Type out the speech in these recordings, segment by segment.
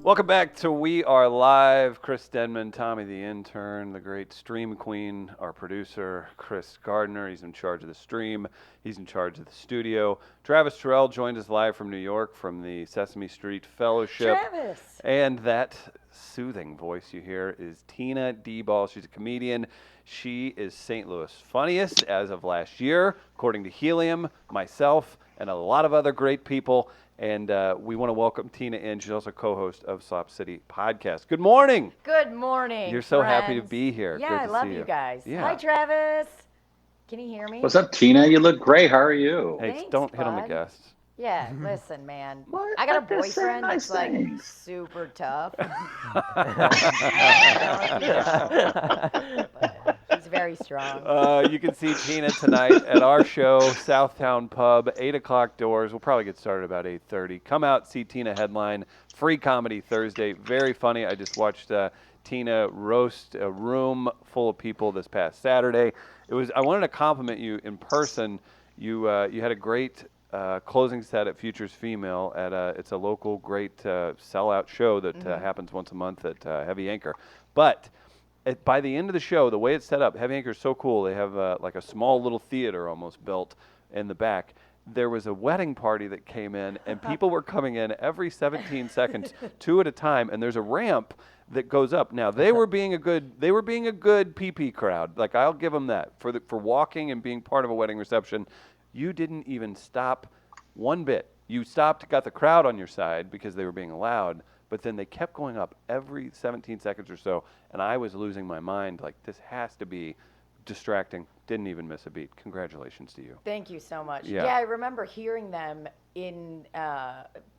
Welcome back to We Are Live. Chris Denman, Tommy the intern, the great stream queen, our producer, Chris Gardner. He's in charge of the stream. He's in charge of the studio. Travis Terrell joined us live from New York from the Sesame Street Fellowship. Travis! And that soothing voice you hear is Tina Dybal. She's a comedian. She is St. Louis' funniest as of last year, according to Helium, myself, and a lot of other great people. And we want to welcome Tina in. She's also co-host of Slop City Podcast. Good morning. Good morning, You're so friends. happy to be here. Yeah, Good I to love see you guys. Yeah. Hi, Travis. Can you hear me? What's up, Tina? You look great. How are you? Hey, Thanks, don't hit on the bud. guests. Yeah, listen, man. What? I got a I'm just saying boyfriend that's nice like things. super tough. He's very strong. You can see Tina tonight at our show, Southtown Pub, 8 o'clock doors. We'll probably get started about 8:30. Come out, see Tina headline. Free comedy Thursday. Very funny. I just watched Tina roast a room full of people this past Saturday. I wanted to compliment you in person. You had a great closing set at Futures Female it's a local great sellout show that happens once a month at Heavy Anchor. But by the end of the show, the way it's set up, Heavy Anchor is so cool. They have like a small little theater almost built in the back. There was a wedding party that came in, and people were coming in every 17 seconds, 2 at a time, and there's a ramp that goes up. Now they were being a good PP crowd. Like, I'll give them that for walking and being part of a wedding reception. You didn't even stop one bit. You stopped, got the crowd on your side because they were being loud, but then they kept going up every 17 seconds or so, and I was losing my mind. Like, this has to be distracting. Didn't even miss a beat. Congratulations to you. Thank you so much. Yeah. Yeah, I remember hearing them in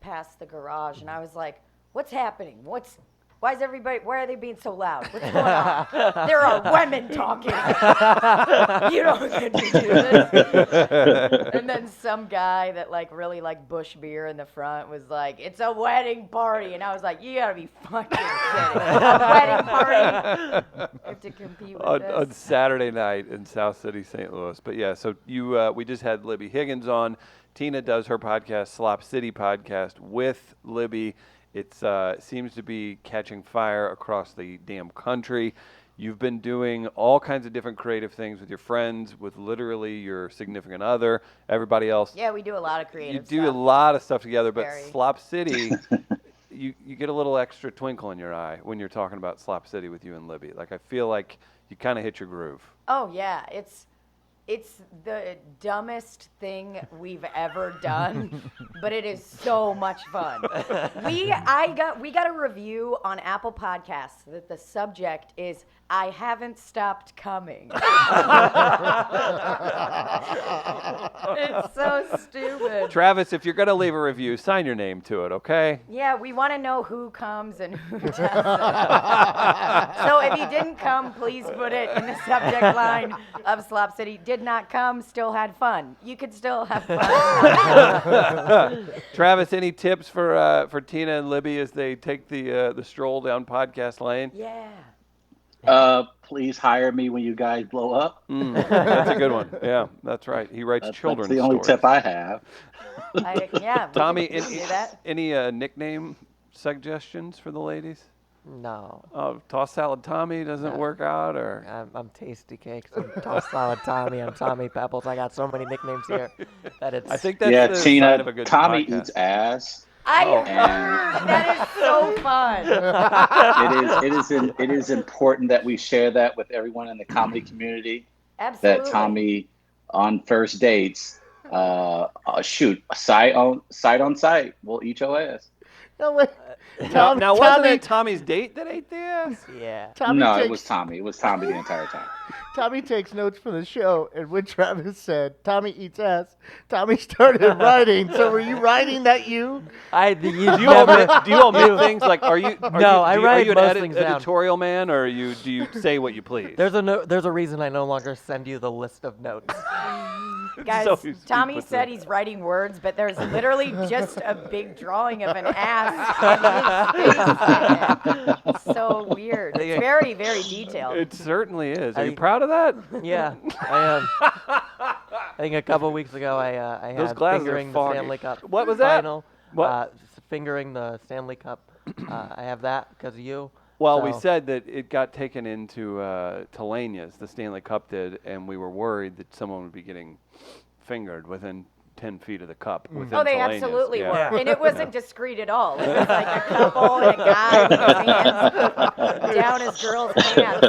past the garage, and I was like, what's happening? Why are they being so loud? What's going on? There are women talking. You don't get to do this. And then some guy that really liked Bush beer in the front was like, it's a wedding party. And I was like, you gotta be fucking kidding. A wedding party? I have to compete with this. On Saturday night in South City, St. Louis. But yeah, so we just had Libby Higgins on. Tina does her podcast, Slop City Podcast, with Libby. It seems to be catching fire across the damn country. You've been doing all kinds of different creative things with your friends, with literally your significant other, everybody else. Yeah, we do a lot of creative stuff. You do a lot of stuff together, but Very. Slop City, you get a little extra twinkle in your eye when you're talking about Slop City with you and Libby. Like, I feel like you kind of hit your groove. Oh, yeah. It's the dumbest thing we've ever done, but it is so much fun. We got a review on Apple Podcasts that the subject is "I haven't stopped coming." It's so stupid. Travis, if you're going to leave a review, sign your name to it, okay? Yeah, we want to know who comes and who doesn't. So if you didn't come, please put it in the subject line of Slop City. Did not come, still had fun. You could still have fun. Travis, any tips for Tina and Libby as they take the stroll down podcast lane? Yeah. Please hire me when you guys blow up. That's a good one. Yeah, that's right. He writes children's That's the only stories. tip I have. Yeah. Tommy, we can do that. any nickname suggestions for the ladies? No. Oh, Toss Salad Tommy doesn't work out, or I'm Tasty Cakes. I'm Tossed Salad Tommy. I'm Tommy Pebbles. I got so many nicknames here that it's. I think that's the Tina, sign of a good Tommy podcast. eats ass. I heard that is so fun. It is important that we share that with everyone in the comedy community. Absolutely. That Tommy on first dates, sight on sight, will eat your ass. No, wait. Now wasn't it Tommy's date that ate the ass? Yeah. It was Tommy. It was Tommy the entire time. Tommy takes notes for the show, and when Travis said Tommy eats ass, Tommy started writing. So were you writing that you? Do you omit things like are you an most things down. editorial man, or do you say what you please? There's a reason I no longer send you the list of notes. Guys, So he Tommy puts said it- he's writing words, but there's literally just a big drawing of an ass. And his face in it. It's so weird. It's very, very detailed. It certainly is. Are you proud of that? Yeah, I am. I think a couple weeks ago I Those had glasses are fingering the foggy. Stanley Cup. What was that? Final. What? Fingering the Stanley Cup I have that because of you. Well, we So- said that it got taken into Telania's, the Stanley Cup did, and we were worried that someone would be getting fingered within 10 feet of the cup. Within Oh, they Telania's. absolutely Yeah. were. And it wasn't discreet at all. It was like a couple and a guy with his hands down his girl's pants.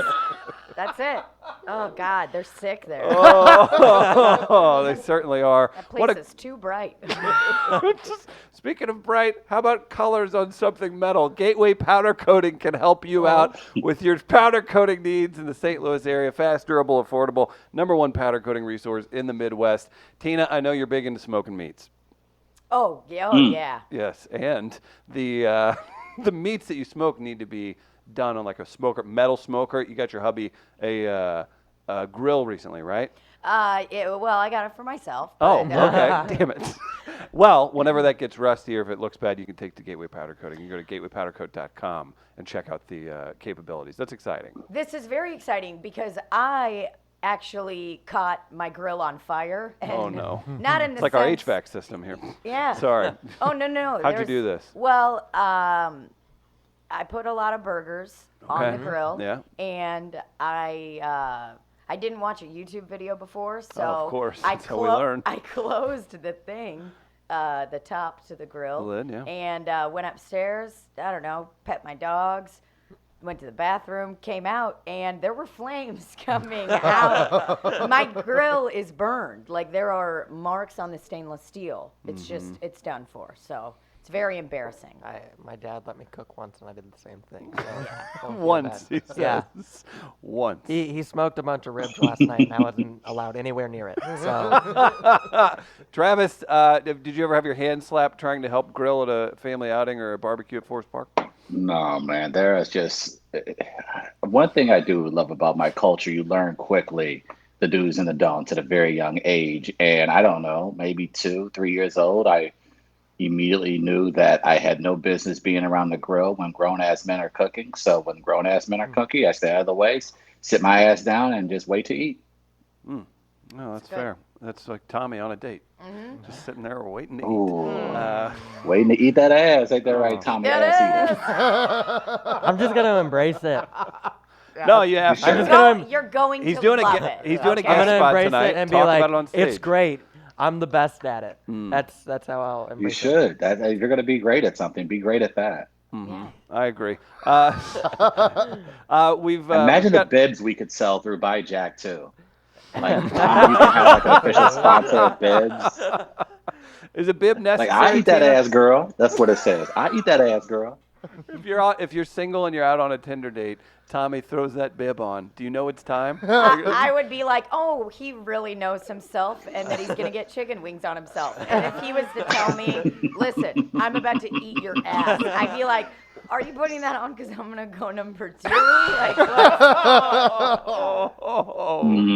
That's it. Oh, God, they're sick there. Oh, they certainly are. That place is too bright. Speaking of bright, how about colors on something metal? Gateway Powder Coating can help you out with your powder coating needs in the St. Louis area. Fast, durable, affordable. #1 powder coating resource in the Midwest. Tina, I know you're big into smoking meats. Oh, yeah. Oh, yeah. Yes, and the the meats that you smoke need to be done on like a metal smoker. You got your hubby a grill recently, right? Well, I got it for myself. Oh, but, okay. Damn it. Well, whenever that gets rusty or if it looks bad, you can take to Gateway Powder Coating. You can go to gatewaypowdercoat.com and check out the capabilities. That's exciting. This is very exciting because I actually caught my grill on fire. And Oh, no. Not in the It's like our sense- HVAC system here. Yeah. Sorry. Oh, no. How'd you do this? Well, I put a lot of burgers on Okay. the grill. Yeah. And I didn't watch a YouTube video before, so Oh, of course. I That's how we learn. I closed the thing, the top to the grill, The lid, yeah. and went upstairs. I don't know, pet my dogs, went to the bathroom, came out, and there were flames coming out. My grill is burned. Like there are marks on the stainless steel. It's just it's done for. So it's very embarrassing. My dad let me cook once, and I did the same thing. So don't feel Once, bad. he says. Yeah. Once. He smoked a bunch of ribs last night, and I wasn't allowed anywhere near it. So Travis, did you ever have your hand slapped trying to help grill at a family outing or a barbecue at Forest Park? No, man, there is just one thing I do love about my culture. You learn quickly the do's and the don'ts at a very young age. And I don't know, maybe 2, 3 years old, I immediately knew that I had no business being around the grill when grown-ass men are cooking. So when grown-ass men are cooking, I stay out of the way, sit my ass down, and just wait to eat. No, that's good. fair. That's like Tommy on a date. Mm-hmm. Just sitting there waiting to eat. Ooh. Waiting to eat that ass. Ain't that right, Tommy? Ass eater. I'm just gonna embrace it. No, you have You to. should. I'm just gonna- You're going He's to doing a love ga- it. he's doing a Okay. guest I'm gonna spot embrace tonight. it and Talk be like, about it on it's stage. great. I'm the best at it. That's how I'll You embrace it. should. If you're going to be great at something, be great at that. Yeah. I agree. We've Imagine got, the bibs we could sell through Buy Jack too. Like, we can have like an official sponsor of bibs. is a bib necessary? Like, I eat that Tina? ass, girl. That's what it says. I eat that ass, girl. If you're single and you're out on a Tinder date, Tommy throws that bib on. Do you know it's time? I would be like, oh, he really knows himself and that he's going to get chicken wings on himself. And if he was to tell me, listen, I'm about to eat your ass, I'd be like, are you putting that on because I'm going to go number 2? Like, what?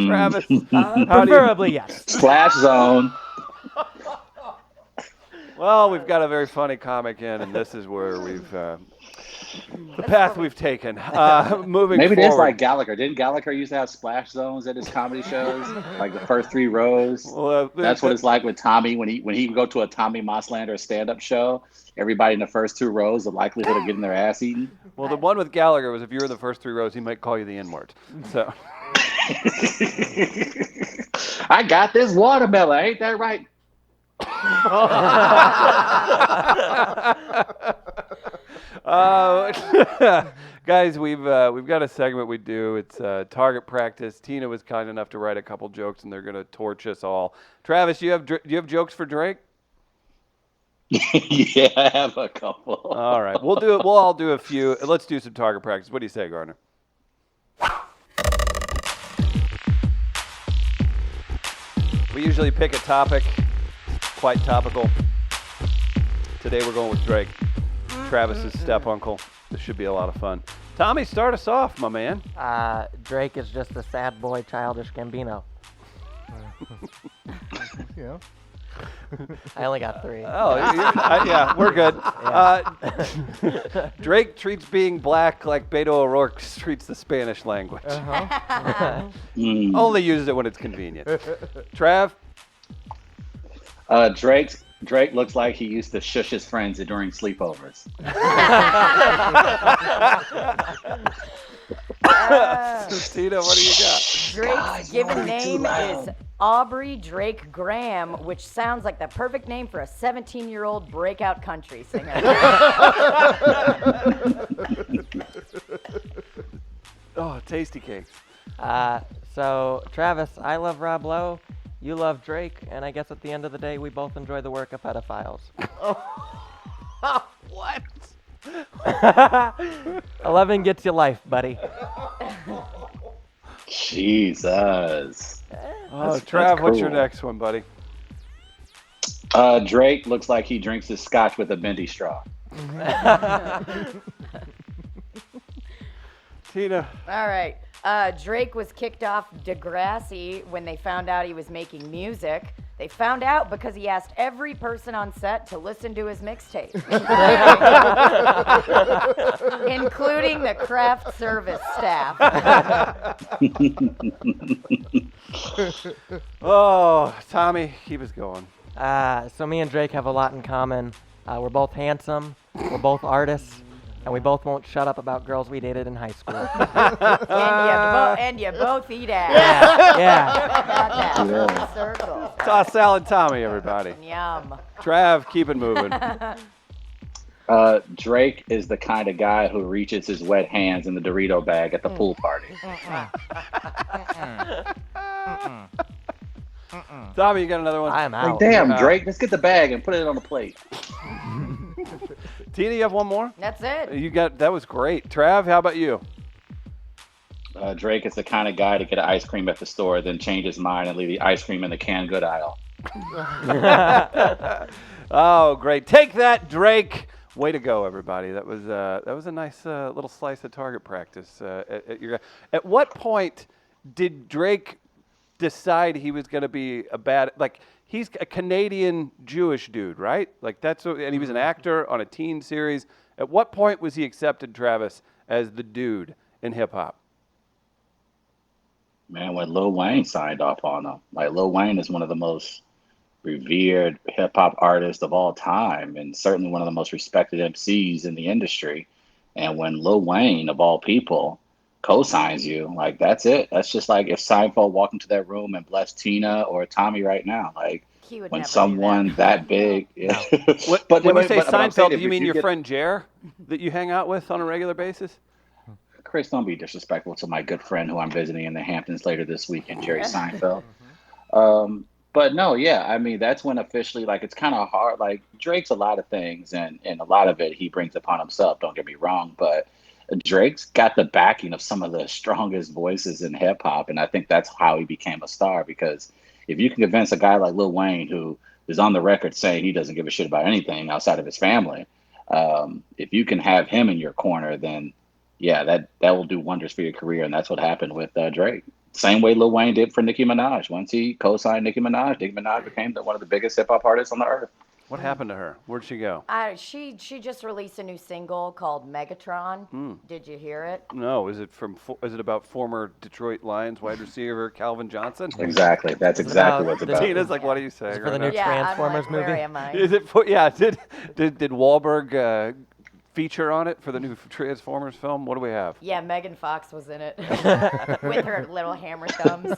Travis. How do you, Preferably yes. Splash zone. well, we've got a very funny comic in, and this is where we've the path we've taken. Moving Maybe it forward. is like Gallagher. Didn't Gallagher used to have splash zones at his comedy shows? Like the first 3 rows. Well, That's what it's like with Tommy when he would go to a Tommy Mosslander stand-up show. Everybody in the first 2 rows, the likelihood of getting their ass eaten. Well, the one with Gallagher was if you were in the first 3 rows, he might call you the N-word. So. I got this watermelon. Ain't that right? Guys, we've got a segment we do. It's target practice. Tina was kind enough to write a couple jokes, and they're going to torch us all. Travis, do you have jokes for Drake? Yeah, I have a couple. All right, we'll all do a few. Let's do some target practice. What do you say, Gardner? We usually pick a topic, quite topical. Today we're going with Drake, Travis's step uncle. This should be a lot of fun. Tommy, start us off, my man. Drake is just a sad boy, childish Gambino. Yeah. I only got 3. Oh, yeah, we're good. Drake treats being black like Beto O'Rourke treats the Spanish language. Mm. Only uses it when it's convenient. Trav? Drake's Drake looks like he used to shush his friends during sleepovers. Tina, what do you got? Drake's given name is Aubrey Drake Graham, which sounds like the perfect name for a 17-year-old breakout country singer. Oh, tasty cakes. So, Travis, I love Rob Lowe. You love Drake. And I guess at the end of the day, we both enjoy the work of pedophiles. What? 11 gets you life, buddy. Jesus. Oh, That's Trav, what's your cool. next one, buddy? Drake looks like he drinks his scotch with a bendy straw. Tina. All right. Drake was kicked off Degrassi when they found out he was making music. They found out because he asked every person on set to listen to his mixtape, including the craft service staff. Oh, Tommy, keep us going. So me and Drake have a lot in common. We're both handsome, we're both artists, and we both won't shut up about girls we dated in high school. And you both eat ass. Yeah. Got that Yeah. full circle. Toss salad Tommy, everybody. Yum. Trav, keep it moving. Drake is the kind of guy who reaches his wet hands in the Dorito bag at the pool party. Tommy, you got another one? I'm Like, out. damn, Drake, let's get the bag and put it on the plate. Tina, you have one more? That's it. That was great. Trav, how about you? Drake is the kind of guy to get ice cream at the store, then change his mind and leave the ice cream in the canned good aisle. Oh, great. Take that, Drake. Way to go, everybody. That was a nice little slice of target practice. At what point did Drake decide he was going to be he's a Canadian Jewish dude, right? And he was an actor on a teen series. At what point was he accepted, Travis, as the dude in hip hop? Man, when Lil Wayne signed off on him. Like, Lil Wayne is one of the most revered hip hop artists of all time, and certainly one of the most respected MCs in the industry. And when Lil Wayne, of all people, co-signs you, like, that's it. That's just like if Seinfeld walked into that room and blessed Tina or Tommy right now. Like, He would when never do someone that big, yeah. When you say but I'm saying Seinfeld, do you mean your friend Jer that you hang out with on a regular basis? Chris, don't be disrespectful to my good friend who I'm visiting in the Hamptons later this weekend, Jerry Seinfeld. But no, yeah, I mean, that's when officially, like, it's kind of hard. Like, Drake's a lot of things, and a lot of it he brings upon himself, don't get me wrong. But Drake's got the backing of some of the strongest voices in hip hop, and I think that's how he became a star. Because if you can convince a guy like Lil Wayne, who is on the record saying he doesn't give a shit about anything outside of his family, if you can have him in your corner, then yeah, that will do wonders for your career, and that's what happened with Drake. Same way Lil Wayne did for Nicki Minaj. Once he co-signed Nicki Minaj became one of the biggest hip hop artists on the earth. What happened to her? Where'd she go? She just released a new single called Megatron. Did you hear it? No, is it about former Detroit Lions wide receiver Calvin Johnson? Exactly, that's exactly what's about. Tina's like, what are you Is saying? it for the right new now? Transformers I'm like, movie? Where am I? Is it for? Yeah. Did Wahlberg feature on it for the new Transformers film? What do we have? Yeah, Megan Fox was in it with her little hammer thumbs.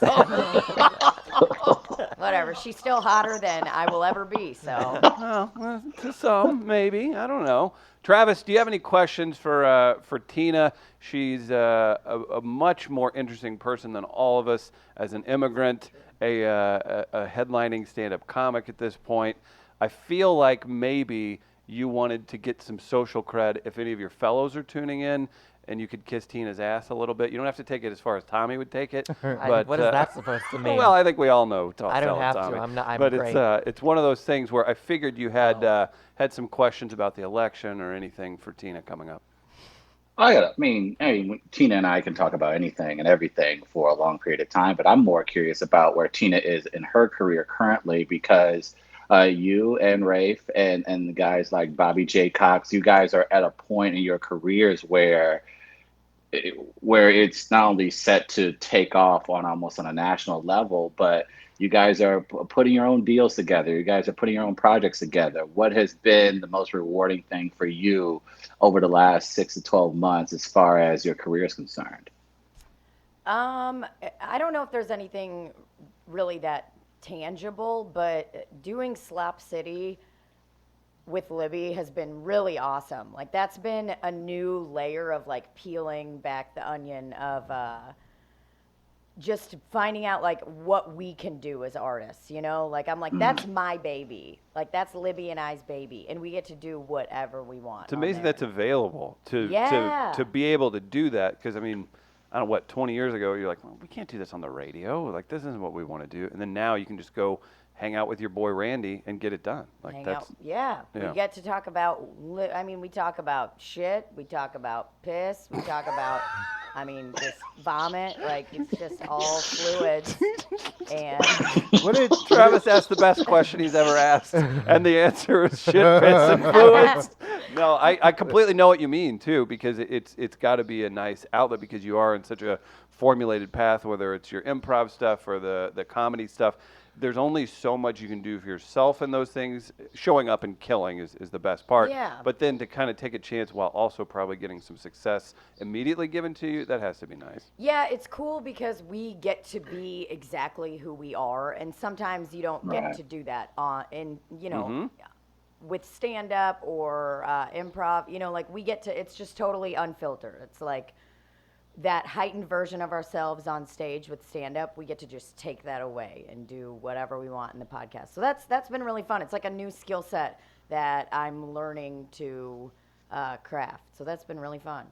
Whatever. She's still hotter than I will ever be. So Well, to some, maybe. I don't know. Travis, do you have any questions for Tina? She's a much more interesting person than all of us as an immigrant, a headlining stand-up comic at this point. I feel like maybe you wanted to get some social cred if any of your fellows are tuning in, and you could kiss Tina's ass a little bit. You don't have to take it as far as Tommy would take it. But What is that supposed to mean? well, I think we all know. I don't have Tommy. to. I'm but great. it's one of those things where I figured you had had some questions about the election or anything for Tina coming up. I mean, Tina and I can talk about anything and everything for a long period of time, but I'm more curious about where Tina is in her career currently, because you and Rafe and the guys like Bobby J. Cox, you guys are at a point in your careers where it's not only set to take off on almost on a national level, but You guys are putting your own deals together. You guys are putting your own projects together. What has been the most rewarding thing for you over the last 6 to 12 months as far as your career is concerned? I don't know if there's anything really that tangible, but doing Slap City with Libby has been really awesome. Like that's been a new layer of like peeling back the onion of just finding out like what we can do as artists, you know? Like I'm like that's my baby. Like that's Libby and I's baby and we get to do whatever we want. It's amazing that's available to Yeah. to be able to do that because I mean, I don't know what 20 years ago you're like, well, we can't do this on the radio. Like this isn't what we want to do. And then now you can just go hang out with your boy Randy and get it done. Like Hang that's out. Yeah. yeah. We get to talk about, I mean, we talk about shit. We talk about piss. We talk about, I mean, just vomit. Like, it's just all fluids. And What did Travis asked the best question he's ever asked, and the answer is shit, piss, and fluids. No, I completely know what you mean too, because it's got to be a nice outlet because you are in such a formulated path, whether it's your improv stuff or the comedy stuff. There's only so much you can do for yourself in those things. Showing up and killing is the best part. Yeah. But then to kind of take a chance while also probably getting some success immediately given to you, that has to be nice. yeah, it's cool because we get to be exactly who we are. And sometimes you don't get Right. to do that in, you know, Mm-hmm. with stand up or improv, you know, like we get to, it's just totally unfiltered. It's like that heightened version of ourselves on stage with stand up, we get to just take that away and do whatever we want in the podcast. So that's been really fun. It's like a new skill set that I'm learning to craft. So that's been really fun.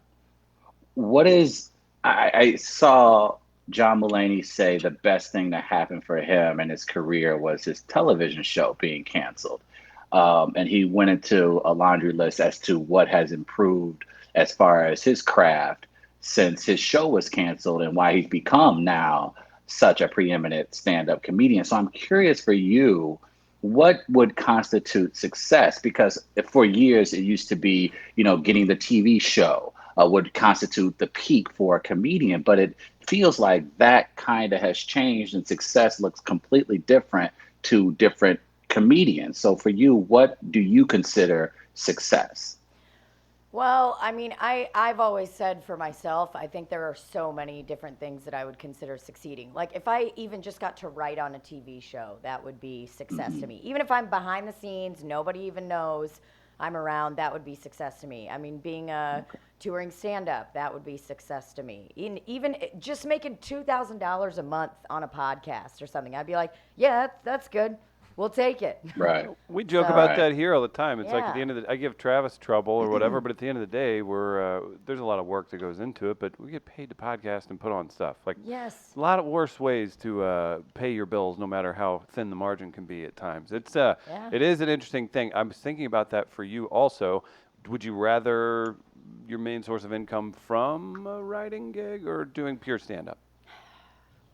What is, I saw John Mulaney say the best thing that happened for him in his career was his television show being canceled. And he went into a laundry list as to what has improved as far as his craft since his show was canceled and why he's become now such a preeminent stand-up comedian. So I'm curious for you, what would constitute success? Because for years it used to be, getting the TV show would constitute the peak for a comedian, but it feels like that kind of has changed and success looks completely different to different comedians. So for you, what do you consider success? Well, I mean, I've always said for myself, I think there are so many different things that I would consider succeeding. Like if I even just got to write on a TV show, that would be success to me. Even if I'm behind the scenes, nobody even knows I'm around, that would be success to me. I mean, being a touring stand-up, that would be success to me. Even just making $2,000 a month on a podcast or something, I'd be like, yeah, that's good. We'll take it. Right. We joke So- about Right. that here all the time. It's like at Yeah. the end of the, I give Travis trouble or whatever, but at the end of the day, there's a lot of work that goes into it, but we get paid to podcast and put on stuff. Like Yes. a lot of worse ways to pay your bills, no matter how thin the margin can be at times. It is an interesting thing. I was thinking about that for you also. Would you rather your main source of income from a writing gig or doing pure stand-up?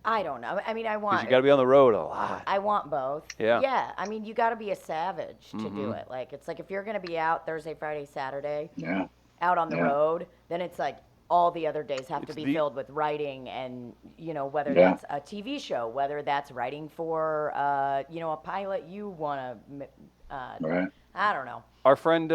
I don't know. I mean, I Because want. you got to be on the road a lot. I want both. Yeah. Yeah. I mean, you got to be a savage to do it. Like, it's like if you're going to be out Thursday, Friday, Saturday, Yeah. out on the Yeah. road, then it's like all the other days have to It's be the- filled with writing and, whether Yeah. that's a TV show, whether that's writing for, a pilot you want to, Right. I don't know. Our friend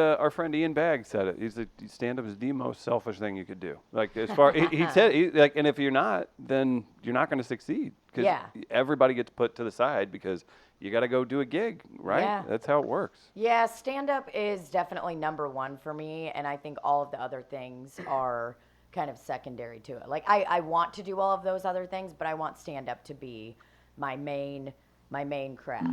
Ian Bagg said it. He's stand-up is the most selfish thing you could do. Like as far he said, and if you're not, then you're not going to succeed because Yeah. everybody gets put to the side because you got to go do a gig, right? Yeah. That's how it works. Yeah, stand up is definitely number one for me, and I think all of the other things are kind of secondary to it. Like I want to do all of those other things, but I want stand up to be my main craft,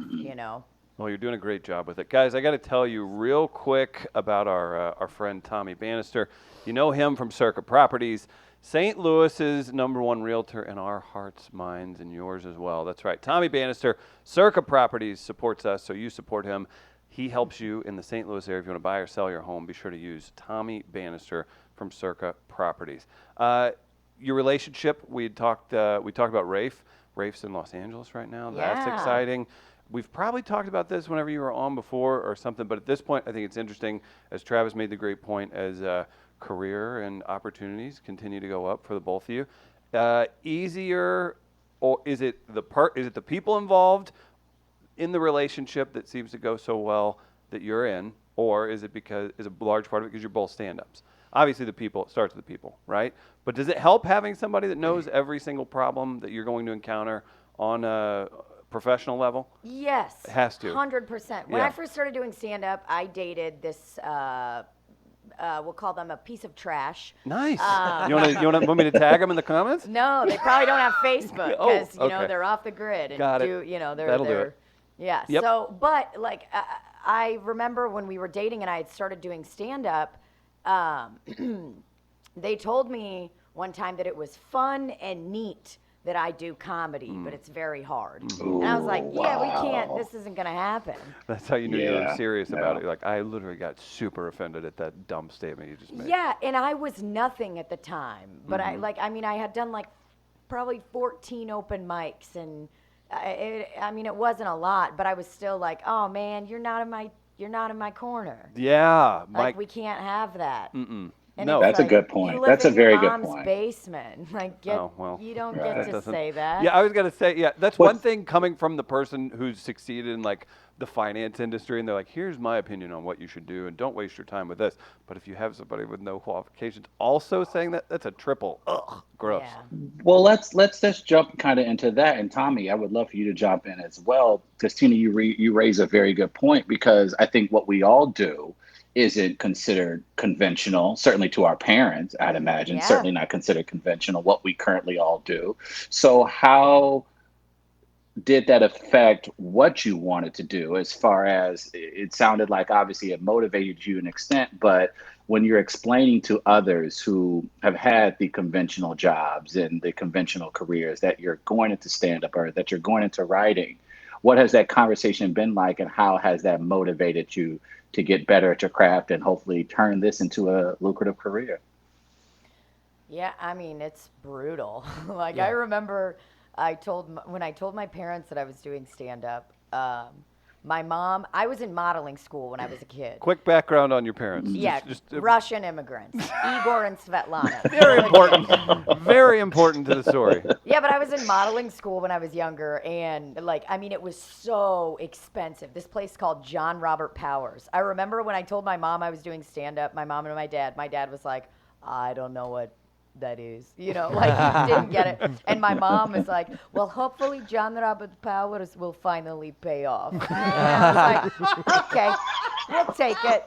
Well, you're doing a great job with it, guys. I got to tell you real quick about our friend Tommy Bannister. You know him from Circuit Properties, St. Louis's #1 realtor in our hearts, minds, and yours as well. That's right, Tommy Bannister. Circuit Properties supports us, so you support him. He helps you in the St. Louis area. If you want to buy or sell your home, be sure to use Tommy Bannister from Circa Properties. Your relationship, we talked about Rafe. Rafe's in Los Angeles right now. That's Yeah. exciting. We've probably talked about this whenever you were on before or something, but at this point, I think it's interesting, as Travis made the great point, as career and opportunities continue to go up for the both of you. Easier or is it the people involved in the relationship that seems to go so well that you're in, or is a large part of it because you're both stand-ups? Obviously, it starts with the people, right? But does it help having somebody that knows every single problem that you're going to encounter on a professional level? Yes. It has to. 100%. When Yeah. I first started doing stand-up, I dated this, we'll call them a piece of trash. Nice. You want me to tag them in the comments? No, they probably don't have Facebook Oh, because, okay. they're off the grid. And Got it. That'll do it. Yeah. Yep. So, but like, I remember when we were dating and I had started doing stand-up, they told me one time that it was fun and neat that I do comedy, but it's very hard. And I was like, yeah, we can't, this isn't going to happen. That's how you knew you were Yeah. serious about it. Like, I literally got super offended at that dumb statement you just made. Yeah, and I was nothing at the time. But I had done like probably 14 open mics, and it wasn't a lot, but I was still like, oh man, you're not in my corner. Yeah. Like we can't have that. And No. it's That's a like, good point. You live That's a in very your good mom's point. basement. Like, you don't Right. get to say that. Yeah, I was gonna say, yeah, that's What's- one thing coming from the person who's succeeded in like the finance industry, and they're like, here's my opinion on what you should do, and don't waste your time with this. But if you have somebody with no qualifications also saying that, that's a triple. Ugh, gross. Yeah. Well, let's just jump kind of into that. And Tommy, I would love for you to jump in as well, because Tina, you raise a very good point, because I think what we all do isn't considered conventional, certainly to our parents, I'd imagine, Yeah. certainly not considered conventional, what we currently all do. So how did that affect what you wanted to do? As far as it sounded like obviously it motivated you to an extent, but when you're explaining to others who have had the conventional jobs and the conventional careers that you're going into stand-up or that you're going into writing, what has that conversation been like, and how has that motivated you to get better at your craft and hopefully turn this into a lucrative career? Yeah, I mean, it's brutal. Like, Yeah. I remember when I told my parents that I was doing stand-up, my mom, I was in modeling school when I was a kid. Quick background on your parents. Yeah, Russian immigrants, Igor and Svetlana. Very important. Very important to the story. Yeah, but I was in modeling school when I was younger, and it was so expensive. This place called John Robert Powers. I remember when I told my mom I was doing stand-up, my mom and my dad was like, I don't know what that is, he didn't get it. And my mom was like, well, hopefully John Robert Powers will finally pay off. And I was like, okay, we'll take it.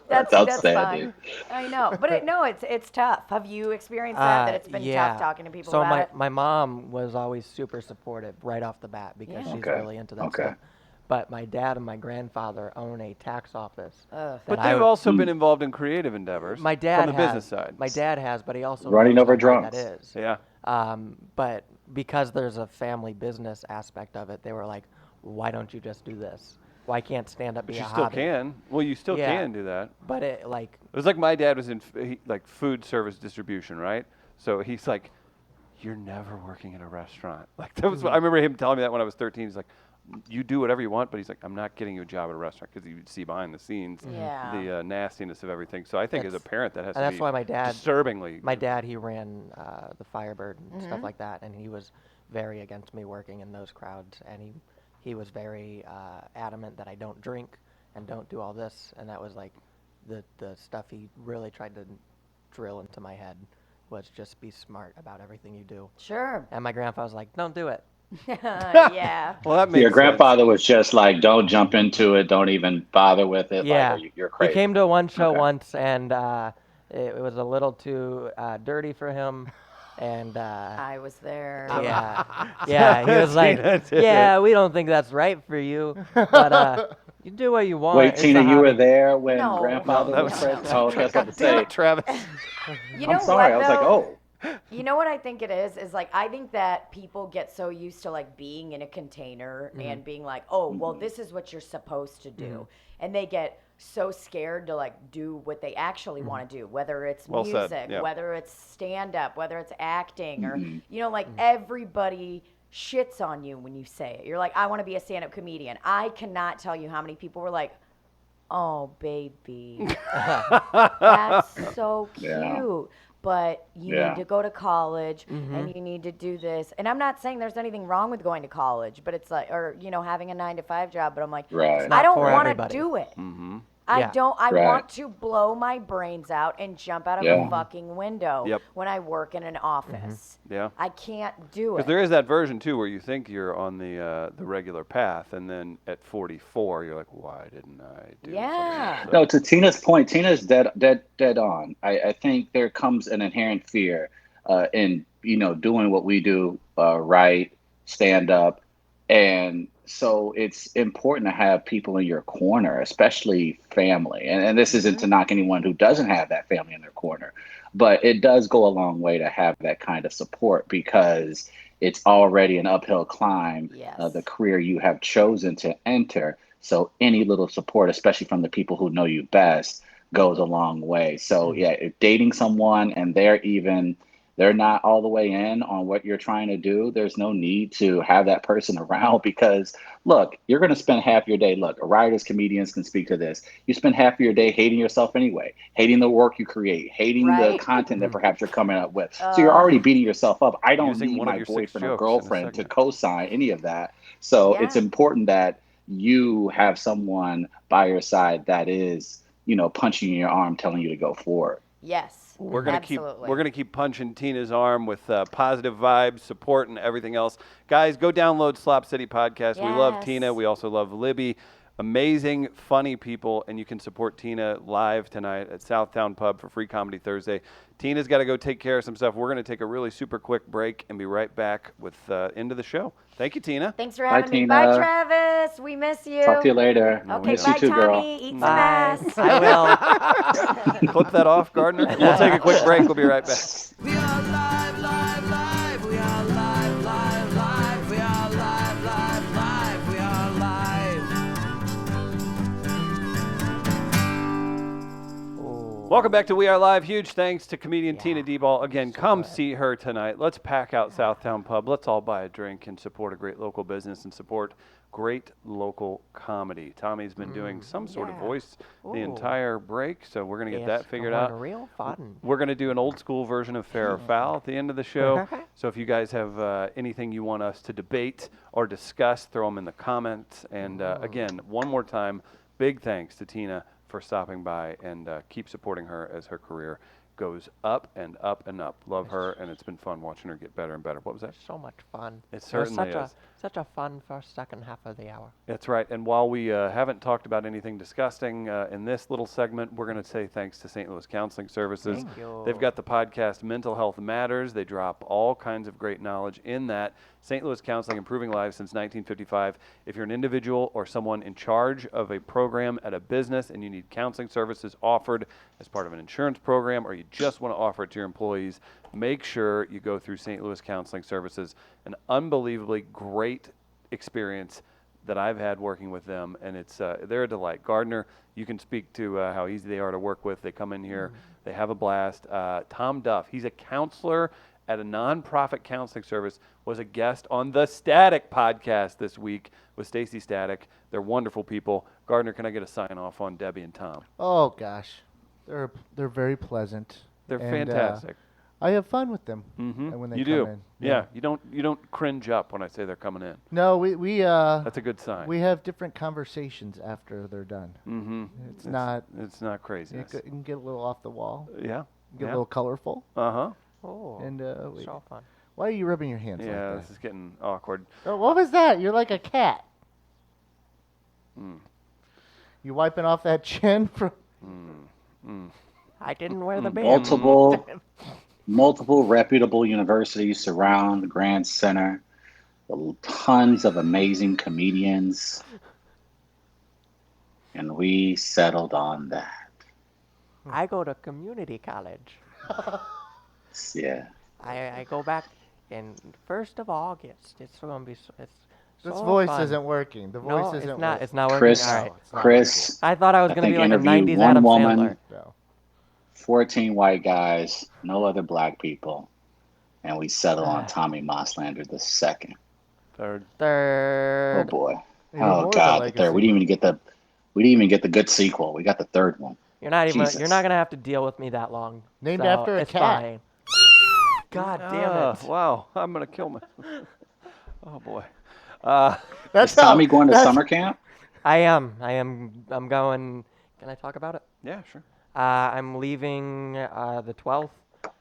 That's outstanding. fine. I know, but it's tough. Have you experienced that it's been tough talking to people so about it? my mom was always super supportive right off the bat because Yeah. she's Okay. really into that Okay. stuff. But my dad and my grandfather own a tax office. Ugh. But that I they've would- also been involved in creative endeavors. My dad on the has. business side. My dad has, but he also Running knows over how hard drunks. that is. Yeah. But because there's a family business aspect of it, they were like, why don't you just do this? Why can't stand up But be you a still hobby? can. Well, you still Yeah. can do that. But it It was like my dad was in food service distribution, right? So he's like, you're never working in a restaurant. Like that was. I remember him telling me that when I was 13. He's like, you do whatever you want, but he's like, I'm not getting you a job at a restaurant, because you see behind the scenes Yeah. the nastiness of everything. So I think as a That's- parent that has and to that's be why my dad- disturbingly. My dad, he ran the Firebird and stuff like that, and he was very against me working in those crowds, and he was very adamant that I don't drink and don't do all this, and that was like the stuff he really tried to drill into my head was just be smart about everything you do. Sure. And my grandpa was like, don't do it. Yeah. Well, that makes Your sense. grandfather was just like, don't jump into it, don't even bother with it. Yeah. Like, you're crazy. He came to one show Okay. once, and it was a little too dirty for him, and I was there. yeah, yeah, he was like, Tina did yeah, we don't think that's right for you, but you do what you want. Wait, It's Tina, a you were hobby." there when No. grandfather No, that was was- present? Oh, okay, I was about to Damn say. it, Travis. You know I'm sorry. I what, was like, though? oh. You know what I think it is like, I think that people get so used to like being in a container and being like, oh, well, this is what you're supposed to do. And they get so scared to like do what they actually want to do, whether it's Well said, music, yeah. whether it's stand up, whether it's acting, or, like everybody shits on you when you say it. You're like, I want to be a stand up comedian. I cannot tell you how many people were like, oh, baby, that's so cute. Yeah. but you Yeah. need to go to college Mm-hmm. and you need to do this. And I'm not saying there's anything wrong with going to college, but it's like, or, having a 9 to 5 job, but I'm like, Right. I don't for want to everybody. do it. Mm-hmm. I Yeah. don't. I Right. want to blow my brains out and jump out of Yeah. a fucking window Yep. when I work in an office. Yeah. I can't do Because it. there is that version too where you think you're on the regular path, and then at 44 you're like, why didn't I do Yeah. something? No, to Tina's point, Tina's dead on. I think there comes an inherent fear in doing what we do, right, stand up, and so it's important to have people in your corner, especially family. And this isn't to knock anyone who doesn't have that family in their corner, but it does go a long way to have that kind of support because it's already an uphill climb, Yes. the career you have chosen to enter. So any little support, especially from the people who know you best, goes a long way. So yeah, if dating someone and they're not all the way in on what you're trying to do, there's no need to have that person around because look, you're going to spend half your day. Look, writers, comedians can speak to this. You spend half of your day hating yourself anyway, hating the work you create, hating the Right. content that perhaps you're coming up with. So you're already beating yourself up. I don't Using need one of my your 6 boyfriend or jokes in a girlfriend to segment. co-sign any of that. So it's Yeah. important that you have someone by your side that is, punching your arm, telling you to go forward. Yes. We're gonna Absolutely. keep punching Tina's arm with positive vibes, support, and everything else. Guys, go download Slop City Podcast. We love Yes. Tina. We also love Libby. Amazing, funny people, and you can support Tina live tonight at Southtown Pub for Free Comedy Thursday. Tina's got to go take care of some stuff. We're going to take a really super quick break and be right back with end of the show. Thank you, Tina. Thanks for Bye, having me. Tina. Bye, Travis. We miss you. Talk to you later. No, we Okay, don't. bye, Miss you too, Tommy. girl. Eat some Bye. ass. I will. Clip that off, Gardner. We'll take a quick break. We'll be right back. We are live, live, live. We are live, live, live. We are live, live, live. We are live. Welcome back to We Are Live. Huge thanks to comedian Tina Dybal. Again, come see her tonight. Let's pack out Southtown Pub. Let's all buy a drink and support a great local business and support great local comedy. Tommy's been doing some sort of voice the entire break, so we're going to get that figured out. Real fun. We're going to do an old school version of Fair or Foul at the end of the show. So if you guys have anything you want us to debate or discuss, throw them in the comments. And again, one more time, big thanks to Tina for stopping by, and keep supporting her as her career goes up and up and up. Love her, and it's been fun watching her get better and better. What was that? So much fun. It was certainly is. Such a fun first second half of the hour. That's right. And while we haven't talked about anything disgusting in this little segment, we're going to say thanks to St. Louis Counseling Services. Thank you. They've got the podcast Mental Health Matters. They drop all kinds of great knowledge in that. St. Louis Counseling, improving lives since 1955. If you're an individual or someone in charge of a program at a business and you need counseling services offered as part of an insurance program, or you just want to offer it to your employees, make sure you go through St. Louis Counseling Services. An unbelievably great experience that I've had working with them, and it's they're a delight. Gardner, you can speak to how easy they are to work with. They come in here, they have a blast. Tom Duff, he's a counselor at a nonprofit counseling service, was a guest on the Static podcast this week with Stacy Static. They're wonderful people. Gardner, can I get a sign off on Debbie and Tom? Oh gosh, they're very pleasant. They're and, fantastic. I have fun with them Mm-hmm. when they You come do. in. Yeah, you don't cringe up when I say they're coming in. No, we That's a good sign. we have different conversations after they're done. Mm-hmm. It's not It's not craziness. it can get a little off the wall, Yeah. get yeah. a little colorful, Uh-huh. Oh, and so fun. why are you rubbing your hands Yeah, like this is getting awkward. that? Oh, what was that? You're like a cat. Mm. You wiping off that chin from? I didn't wear the band. Multiple reputable universities surround the Grand Center. Tons of amazing comedians. And we settled on that. I go to community college. Yeah. I go back in 1st of August. It's going to be it's This so voice fun. isn't working. The voice No, isn't it's not. working. It's not working. Chris, All right. Chris, I thought I was I going to think be like a interviewed 90s one Adam woman. Sandler. No. 14 white guys, no other black people. And we settled on Ah. Tommy Mosslander the second. Third. Oh Third. boy. Even Oh more God, the the third. We didn't even get the good sequel. We got the third one. You're not even. Jesus. You're not gonna have to deal with me that long. Named so after a it's cat. Fine. God damn it. Wow, I'm gonna kill myself. Oh boy. Is Tommy going to summer camp? I am. I'm going. Can I talk about it? Yeah, sure. I'm leaving the 12th.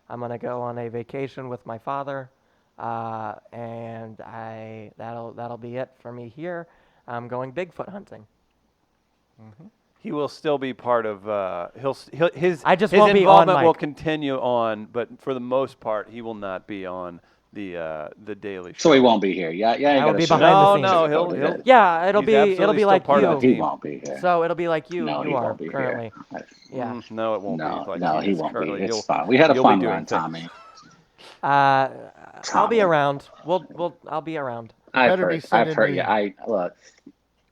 I'm gonna go on a vacation with my father, and that'll be it for me here. I'm going Bigfoot hunting. He will still be part of. His I just his won't be on involvement will mic. continue on, but for the most part, he will not be on the Daily Show. So he won't be here. Yeah, I you will gotta be show behind the him. scenes. No, Go to he'll. bed. Yeah, it'll He's be absolutely like still part you. of the He team. won't be here. So it'll be like you. No, he you are won't be currently. here. Yeah. No, it won't No, be like no, he is won't be. currently. It's fine. We had a you'll be fun doing run, things. Tommy. I'll be Tommy. around. I'll be around. Better be I've sending heard. me- Yeah,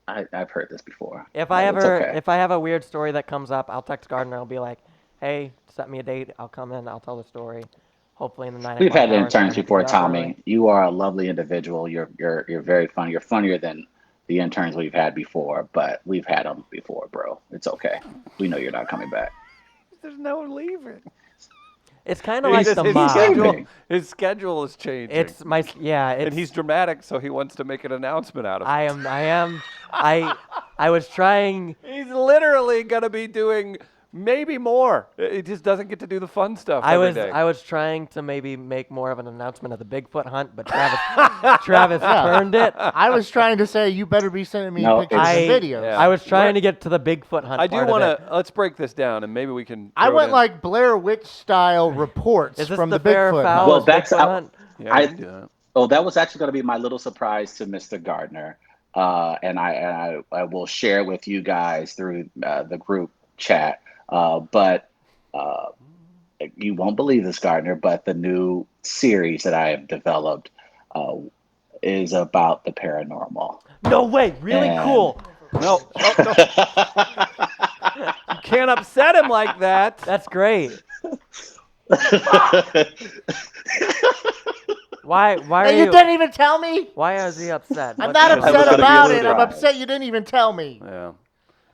I've heard this before. If It's I have a weird story that comes up, I'll text Gardner. I'll be like, "Hey, set me a date. I'll come in. I'll tell the story. Hopefully in the 9 We've o'clock had hour, so I interns don't have to before, get up Tommy. early." You are a lovely individual. You're very funny. You're funnier than the interns we've had before, but we've had them before, bro. It's okay. We know you're not coming back. There's no leaving. It's kind of like the he's mob. schedule- His schedule is changing. It's my yeah. It's, and he's dramatic, so he wants to make an announcement out of it. I was trying. He's literally gonna be doing maybe more. He just doesn't get to do the fun stuff every day. I was trying to maybe make more of an announcement of the Bigfoot hunt, but Travis turned it. I was trying to say you better be sending me No, pictures I- and videos. Yeah. I was trying to get to the Bigfoot hunt. I do part of want it. to. Let's break this down, and maybe we can. I throw it went in. like Blair Witch style reports Is this from the the fair Bigfoot. foul hunt. Well, of that's Bigfoot out- hunt? Yeah, I- we can do that. Oh, that was actually going to be my little surprise to Mr. Gardner, and I will share with you guys through the group chat. But you won't believe this, Gardner, but the new series that I have developed is about the paranormal. No way! Really And- cool. No, no, you can't upset him like that. That's great. Why are And you didn't even tell me? Why is he upset? I'm What's not going on? was upset gonna about be it. I'm surprised. upset you didn't even tell me. Yeah,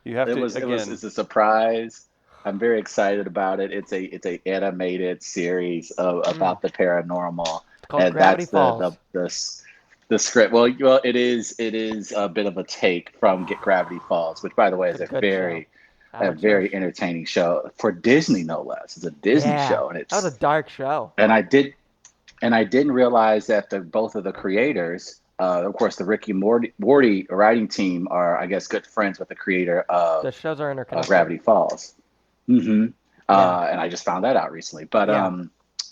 you have It to was again. it's a surprise. I'm very excited about it. It's a animated series about the paranormal, It's called and Gravity that's Falls. the script. Well, it is a bit of a take from Get Gravity Falls, which, by the way, is It's a a good very Amateur. very entertaining show for Disney, no less. It's a Disney Yeah, show, and it's that was a dark show. and I didn't realize that both of the creators, of course, the Ricky Morty writing team are, I guess, good friends with the creator of The shows are interconnected. Gravity Falls. Yeah. And I just found that out recently. But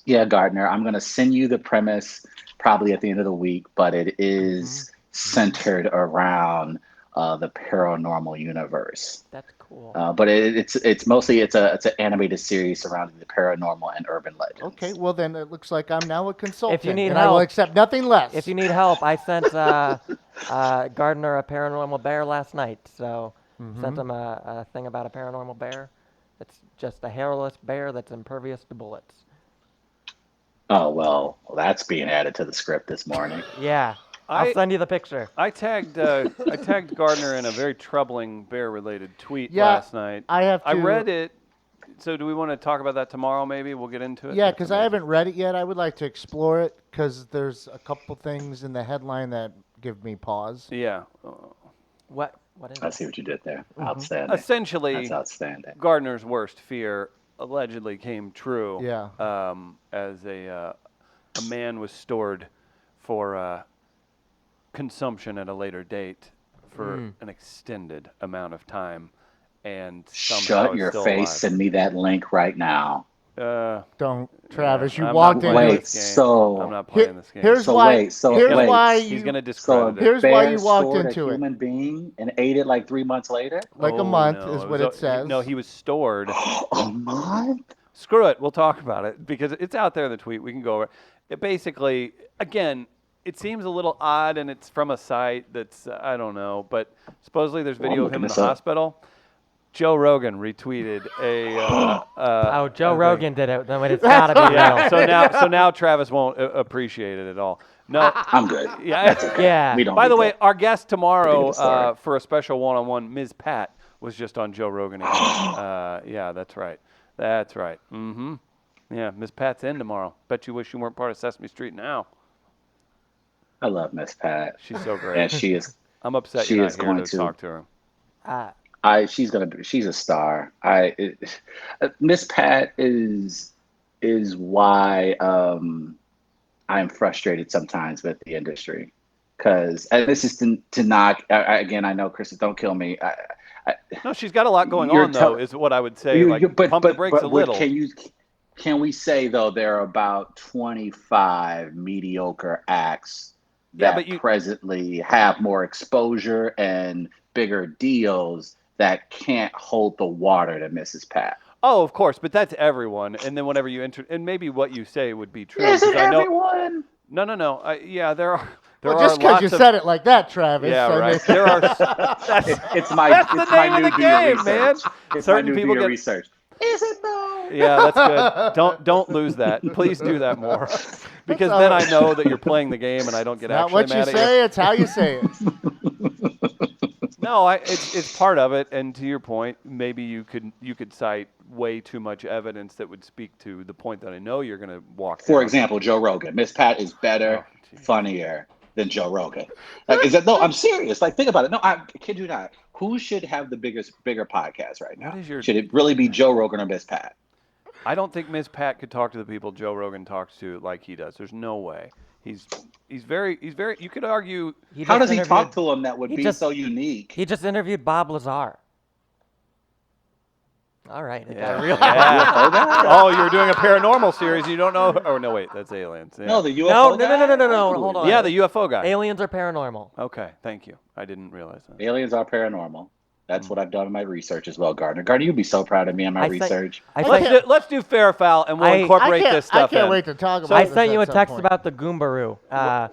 Yeah. Gardner, I'm going to send you the premise probably at the end of the week, but it is centered around the paranormal universe. That's cool. But it's mostly it's an animated series surrounding the paranormal and urban legends. Okay, well then it looks like I'm now a consultant. need and I will help- accept nothing less. If you need help, I sent Gardner a paranormal bear last night. So sent him a thing about a paranormal bear. It's just a hairless bear that's impervious to bullets. Oh well, that's being added to the script this morning. Yeah, I'll I- send you the picture. I tagged Gardner in a very troubling bear-related tweet Yeah, last night. I have I to- read it. So do we want to talk about that tomorrow? Maybe we'll get into it. Yeah, That's because I amazing. haven't read it yet. I would like to explore it because there's a couple things in the headline that give me pause. Yeah. What is I it? see what you did there. Outstanding. Essentially, That's outstanding. Gardner's worst fear allegedly came true. Yeah. As a man was stored for consumption at a later date for an extended amount of time, and somehow Shut is your still face. alive. Send me that link right now. Don't, Travis. You I'm not walked playing into Wait, it. this game. so- I'm not playing this game. Here's So why. wait, so here's wait. why He's you gonna So discredit it. Here's bear why you walked stored into a it. human being and ate it like 3 months later. like a Oh, month no, is it what was it says. No, he was stored. A month? Screw it. We'll talk about it because it's out there in the tweet. We can go over it. It basically, again, it seems a little odd, and it's from a site that's, I don't know, but supposedly there's Well, I'm video of him looking in the this up. hospital. Joe Rogan retweeted a. Oh, Joe a thing. Rogan did it. Then it's gotta be Yeah. real. So now Travis won't appreciate it at all. No. I'm good. Yeah. That's okay. Yeah. We don't By the need way, to- our guest tomorrow Big of a story. for a special one-on-one, Ms. Pat, was just on Joe Rogan again. Yeah, that's right. That's right. Mm-hmm. Yeah, Miss Pat's in tomorrow. Bet you wish you weren't part of Sesame Street now. I love Miss Pat. She's so great. And I'm upset she you're is not here going to to talk to her. she's a star. Miss Pat is why I'm frustrated sometimes with the industry, because, and this is to knock again. I know, Chris, don't kill me. No, she's got a lot going You're on, though, is what I would say. Pump the brakes a little. Can we say, though, there are about 25 mediocre acts that presently have more exposure and bigger deals that can't hold the water to Mrs. Pat? Oh, of course, but that's everyone. And then whenever you enter, and maybe what you say would be true. Is it everyone? No. Yeah, there are. Well, just because you said it like that, Travis. Yeah, right. There are. It's my name of the game, man. Certain people get research. Is it though? Yeah, that's good. Don't lose that. Please do that more, because then I know that you're playing the game and I don't get not actually what mad you at say. It's how you say it. No, it's part of it. And to your point, maybe you could cite way too much evidence that would speak to the point that I know you're going to walk. For example, Joe Rogan. Miss Pat is better, funnier than Joe Rogan. Like, is that no? I'm serious. Like, think about it. No, I kid you not. Who should have the bigger podcast right now? Should it really be Joe Rogan or Miss Pat? I don't think Miss Pat could talk to the people Joe Rogan talks to like he does. There's no way. He's very. You could argue. How does he talk to them that would be so unique? He just interviewed Bob Lazar. All right. Yeah. Oh, you're doing a paranormal series. You don't know? Oh no, wait, that's aliens. Yeah. No, the UFO. No. Hold on. Yeah, the UFO guy. Aliens are paranormal. Okay, thank you. I didn't realize that. Aliens are paranormal. That's what I've done in my research as well, Gardner. Gardner, you'd be so proud of me in my research. Let's do fair or foul, and we'll incorporate this stuff. I can't wait to talk about. I sent you a text about the Goombaroo.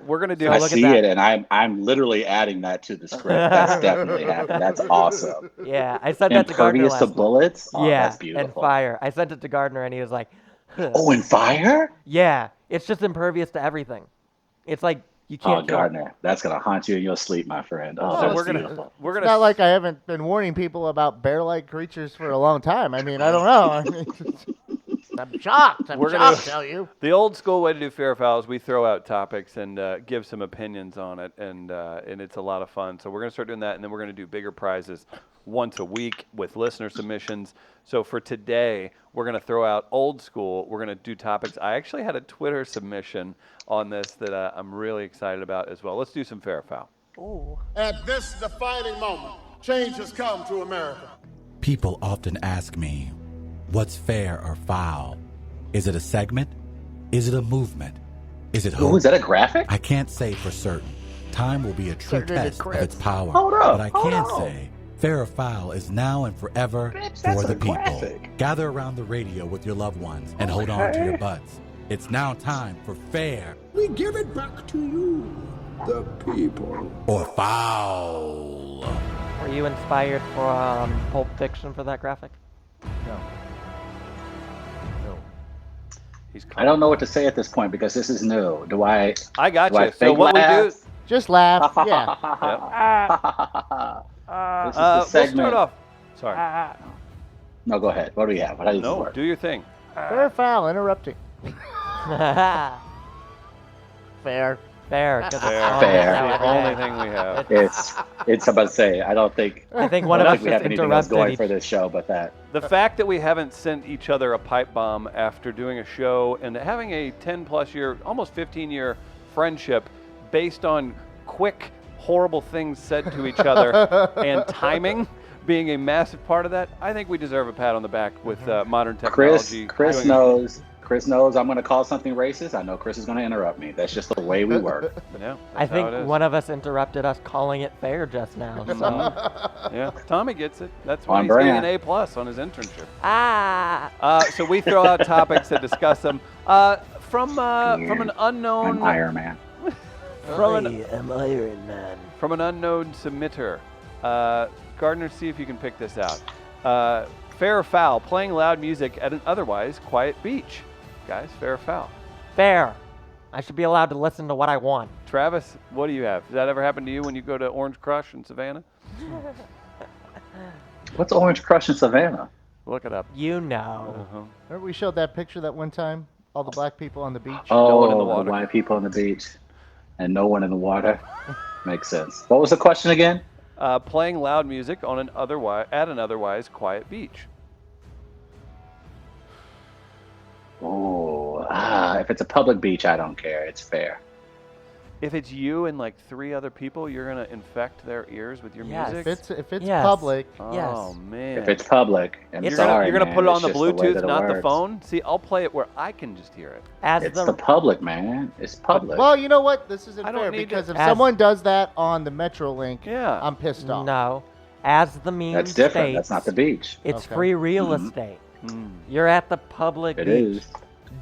We're gonna do. I see it, and I'm literally adding that to the script. That's definitely happening. That's awesome. Yeah, I sent that to Gardner Impervious to bullets. Oh, yeah, that's beautiful. and fire. I sent it to Gardner, and he was like, "Oh, and fire." Yeah, it's just impervious to everything. It's like. You can't. Oh, Gardner, that's gonna haunt you in your sleep, my friend. Oh, so that's we're beautiful. gonna. It's not like I haven't been warning people about bear-like creatures for a long time. I mean, I don't know. I mean, I'm shocked. I'm shocked to tell you. The old school way to do fair or foul is we throw out topics and give some opinions on it, and it's a lot of fun. So we're gonna start doing that, and then we're gonna do bigger prizes once a week with listener submissions. So for today, we're gonna throw out old school. We're gonna do topics. I actually had a Twitter submission on this that I'm really excited about as well. Let's do some fair or foul. Ooh. At this defining moment, change has come to America. People often ask me, what's fair or foul? Is it a segment? Is it a movement? Is it hope? Oh, is that a graphic? I can't say for certain. Time will be a true test of its power. Hold up, but I can say, fair or foul is now and forever for the people. Graphic. Gather around the radio with your loved ones and hold on to your butts. It's now time for fair. We give it back to you, the people. Or foul. Were you inspired from Pulp Fiction for that graphic? No. I don't know what to say at this point because this is new. Do I? I got do you. I So fake what laugh? we do? Just laugh. Yeah. This is the segment. We'll start off. Sorry. No, go ahead. What do we have? How does this No, work? do your thing. Fair or foul, interrupting. Fair. Fair. 'Cause it's Fair. on Fair. now, That's the only thing we have. It's about to say. I don't think. I think one I of don't us think we have just anything else going interrupted for this show, but that. The fact that we haven't sent each other a pipe bomb after doing a show and having a 10-plus year, almost 15-year friendship based on quick, horrible things said to each other and timing being a massive part of that, I think we deserve a pat on the back with modern technology. Chris knows. Chris knows I'm going to call something racist. I know Chris is going to interrupt me. That's just the way we work. Yeah, I think one of us interrupted us calling it fair just now. So. Yeah, Tommy gets it. That's why On he's getting brand. an A+ on his internship. Ah. So we throw out topics to discuss them from an unknown I'm Iron Man. from I'm Iron Man. from an unknown submitter. Gardner, see if you can pick this out. Fair or foul? Playing loud music at an otherwise quiet beach. Guys, fair or foul? Fair. I should be allowed to listen to what I want. Travis, what do you have? Does that ever happen to you when you go to Orange Crush in Savannah? What's Orange Crush in Savannah? Look it up. You know. Uh-huh. Remember we showed that picture that one time? All the black people on the beach? Oh, No one in the water. white people on the beach and no one in the water. Makes sense. What was the question again? Playing loud music on an otherwise quiet beach. Oh, if it's a public beach, I don't care. It's fair. If it's you and like 3 other people, you're gonna infect their ears with your Yes. music. If it's Yes. public, Oh Yes. man. If it's public, I'm you're sorry, gonna man. put it on It's the just way Bluetooth, that it not the works. phone. See, I'll play it where I can just hear it. As It's the public, man. It's public. well, you know what? This isn't I don't fair need because to- if As- someone does that on the Metrolink, Yeah. I'm pissed off. No. As the meme That's different. states, That's not the beach. it's Okay. free real estate. Mm. You're at the public It beach. is.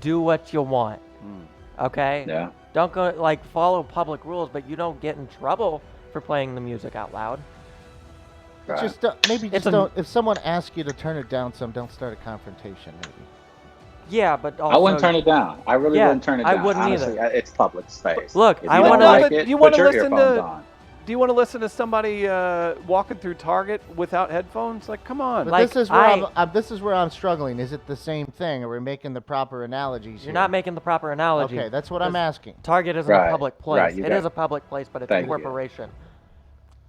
Do what you want. Mm. Okay? Yeah. Don't go like follow public rules, but you don't get in trouble for playing the music out loud. Right. Just maybe It's just a- don't. If someone asks you to turn it down, don't start a confrontation. Maybe. Yeah, but also I wouldn't turn it down. I really Yeah, wouldn't turn it I down. wouldn't Honestly, either. It's public space. Look, if you I don't wanna- like but it, you put wanna your listen earphones to- on. Do you want to listen to somebody walking through Target without headphones? Like, come on. But Like, this is where I- this is where I'm struggling. Is it the same thing? Are we making the proper analogies? you're here? not making the proper analogy. Okay, that's what I'm Because asking. Target isn't a Right, public place. right, you It got is it. a public place, but it's Thank a you. corporation.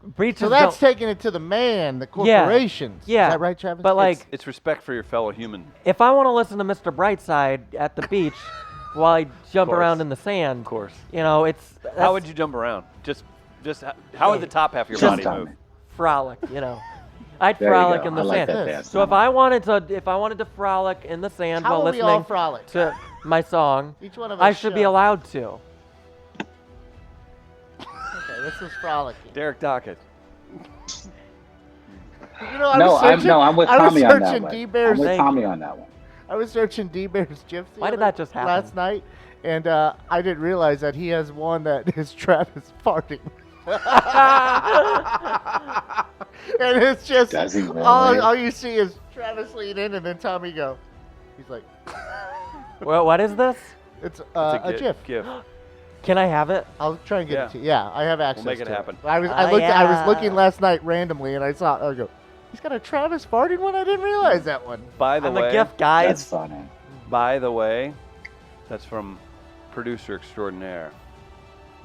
Breaches So that's don't- taking it to the man, the Yeah, corporations. yeah. Is that right, Travis? But like, It's respect for your fellow human. if I want to listen to Mr. Brightside at the beach while I jump course. around in the sand, Of course. you know, it's How would you jump around? Just how would the top half of your Just body move? frolic? You know, I'd There you frolic go. in the I like sand. that dance. So if I wanted to frolic in the sand How while will we all listening frolic? to my song, Each one of I us should be show. allowed to. Okay, this is frolicking. Derek Dockett. You know, I No, was searching, I'm with I was Tommy on that searching one. D-Bear's. I'm with Thank Tommy on that one. I was searching D-Bear's GIF. Why did that just happen? Last night, and I didn't realize that he has one that is Travis farting. And it's just Does he really? all you see is Travis lean in and then Tommy go. He's like, Well, what is this? it's It's a GIF. GIF. Can I have it? I'll try and get Yeah. it to you. Yeah, I have access. make it to happen. I was I Oh, looked I was yeah. looking last night randomly and I saw I go. He's got a Travis farting one. I didn't realize that one. By the I'm way, a gift, guys. That's funny. by the way, that's from producer extraordinaire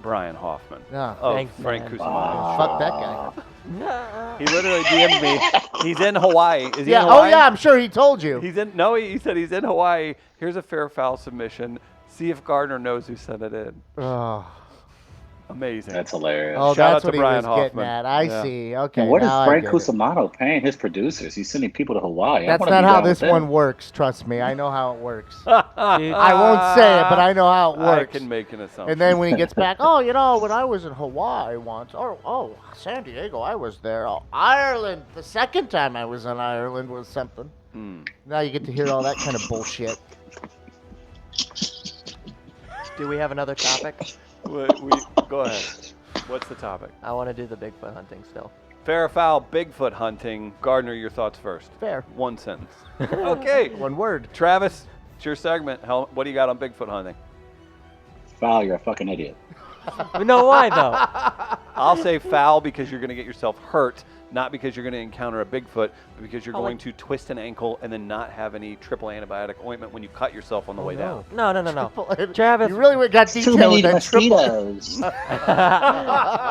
Brian Hoffman Yeah. of Thanks, Frank man. Cusimano's Fuck show. that guy. He literally DM'd me. He's in Hawaii. Is he Yeah. in Oh Hawaii? yeah. I'm sure he told you. He's in. No, he said he's in Hawaii. Here's a fair foul submission. See if Gardner knows who sent it in. Oh, Amazing. That's hilarious. oh Shout out that's to what he Brian was Hoffman. getting at. I Yeah. see. Okay. And what is now I Frank get it. Cusimano paying his producers? He's sending people to Hawaii. I That's wanna not be how down this with one him. works. Trust me. I know how it works. Dude, I won't say it, but I know how it I works. can make an assumption. And then when he gets back, oh, you know, when I was in Hawaii once, oh, San Diego, I was there. Oh, Ireland, the second time I was in Ireland was something. Now you get to hear all that kind of bullshit. do we have another topic? we go ahead. What's the topic? I want to do the Bigfoot hunting still. Fair or foul Bigfoot hunting. Gardner, your thoughts first. Fair. One sentence. Okay. One word. Travis, it's your segment. What do you got on Bigfoot hunting? Foul, you're a fucking idiot. No, why though? I'll say foul because you're going to get yourself hurt, not because you're going to encounter a Bigfoot, but because you're going to twist an ankle and then not have any triple antibiotic ointment when you cut yourself on the way down. No. Travis, You really got Too detailed many with that triple. mosquitoes.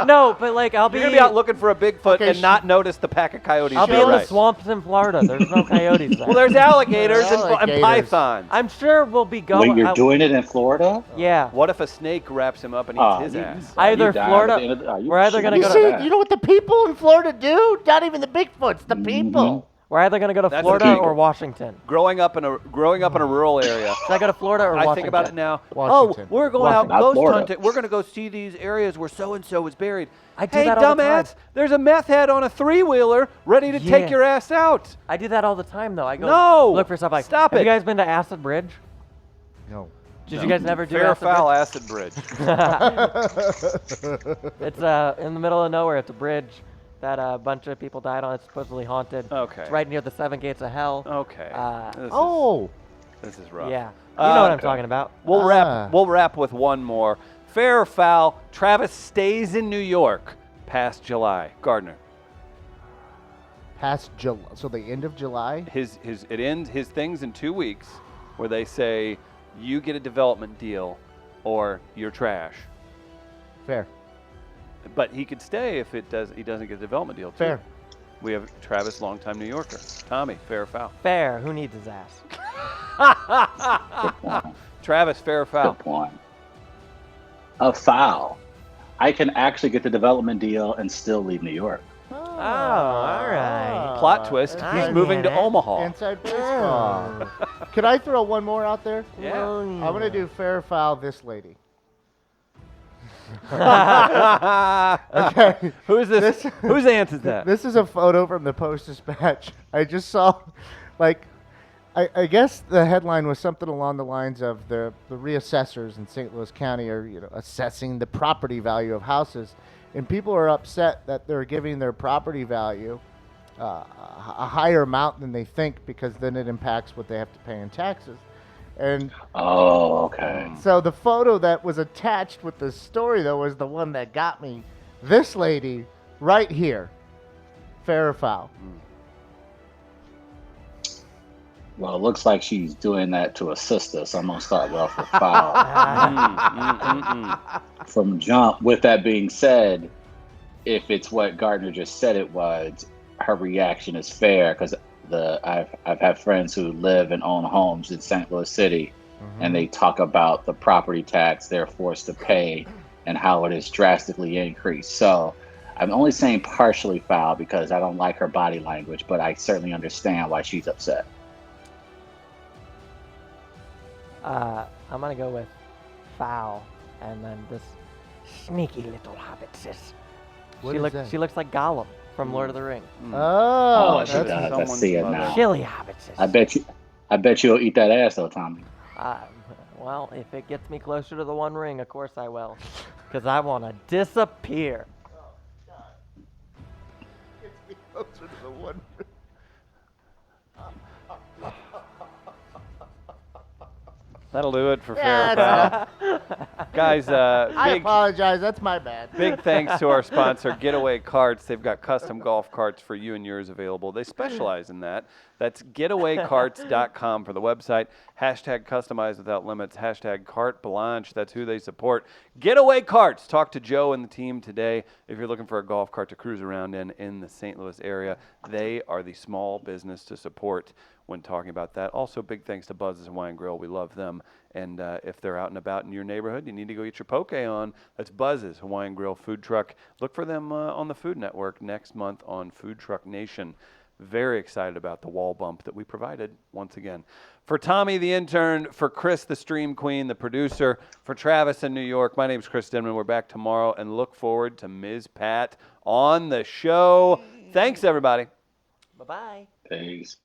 no, but like I'll be You're going to be out looking for a Bigfoot Okay, and not notice the pack of coyotes. I'll be to in your the right. swamps in Florida. There's no coyotes there. Well, there's alligators and Alligators. pythons. I'm sure we'll be going. When you're doing it in Florida? Yeah. What if a snake wraps him up and eats Oh, his you- ass? Either you die at Florida- the end of the- you we're either gonna You go to- see, you know what the people in Florida do? Not even the Bigfoots, the people. We're either gonna go to That's Florida illegal. or Washington. Growing up in a rural area. Should I go to Florida or Washington? I think about it now. Washington. Oh, we're going out Not ghost Florida. hunting. We're going to go see these areas where so and so is buried. I do hey, that all the dumbass! time. There's a meth head on a 3-wheeler ready to take Yeah. your ass out. I do that all the time though. I go No! look for stuff like. Stop Have it. you guys been to Acid Bridge? No. Did you guys never do Fair Acid foul Bridge? acid bridge. It's in the middle of nowhere. It's a bridge that a bunch of people died on. It's supposedly haunted. Okay. It's right near the 7 gates of hell. Okay. Oh. This is rough. Yeah. You know what I'm okay. talking about. We'll Ah. wrap. We'll wrap with one more. Fair or foul? Travis stays in New York past July. Gardner. Past July, so the end of July. It ends his things in 2 weeks, where they say you get a development deal, or you're trash. Fair. But he could stay if he doesn't get a development deal. Too. Fair. We have Travis, longtime New Yorker. Tommy, fair or foul? Fair. Who needs his ass? Good point. Travis, fair or foul? Good point. A foul. I can actually get the development deal and still leave New York. Oh, all right. Plot twist: I he's moving to get it. Omaha. Inside baseball. Could I throw one more out there? Yeah. I'm gonna do fair or foul this lady. Okay. Who's this? Whose aunt is that? This is a photo from the Post-Dispatch. I just saw, like, I guess the headline was something along the lines of the reassessors in St. Louis County are assessing the property value of houses, and people are upset that they're giving their property value a higher amount than they think because then it impacts what they have to pay in taxes. And Oh, okay. so the photo that was attached with the story, though, was the one that got me. This lady right here. Fair or foul? Well, it looks like she's doing that to a sister, so I'm gonna start off with foul. From jump. With that being said, if it's what Gardner just said it was, her reaction is fair because I've had friends who live and own homes in St. Louis City, and they talk about the property tax they're forced to pay and how it has drastically increased. So I'm only saying partially foul because I don't like her body language, but I certainly understand why she's upset. I'm gonna go with foul, and then this sneaky little hobbit sis. What She is looks that? she looks like Gollum from Lord of the Rings. Oh, she that's does. I someone's see it mother. now. Chilly hobbit sis. I bet you'll eat that ass though, Tommy. Well, if it gets me closer to the One Ring, of course I will, because I want to disappear. closer to the one. That'll do it for Yeah, fair or foul. Guys, I big apologize. That's my bad. Big thanks to our sponsor, Getaway Carts. They've got custom golf carts for you and yours available. They specialize in that. That's getawaycarts.com for the website. Hashtag customize without limits. Hashtag carte blanche. That's who they support. Getaway Carts. Talk to Joe and the team today. If you're looking for a golf cart to cruise around in the St. Louis area, they are the small business to support when talking about that. Also, big thanks to Buzz's Hawaiian Grill. We love them. And if they're out and about in your neighborhood, you need to go get your poke on. That's Buzz's Hawaiian Grill food truck. Look for them on the Food Network next month on Food Truck Nation. Very excited about the wall bump that we provided once again. For Tommy, the intern, for Chris, the stream queen, the producer, for Travis in New York, my name's Chris Denman. We're back tomorrow and look forward to Ms. Pat on the show. Thanks, everybody. Bye-bye. Peace.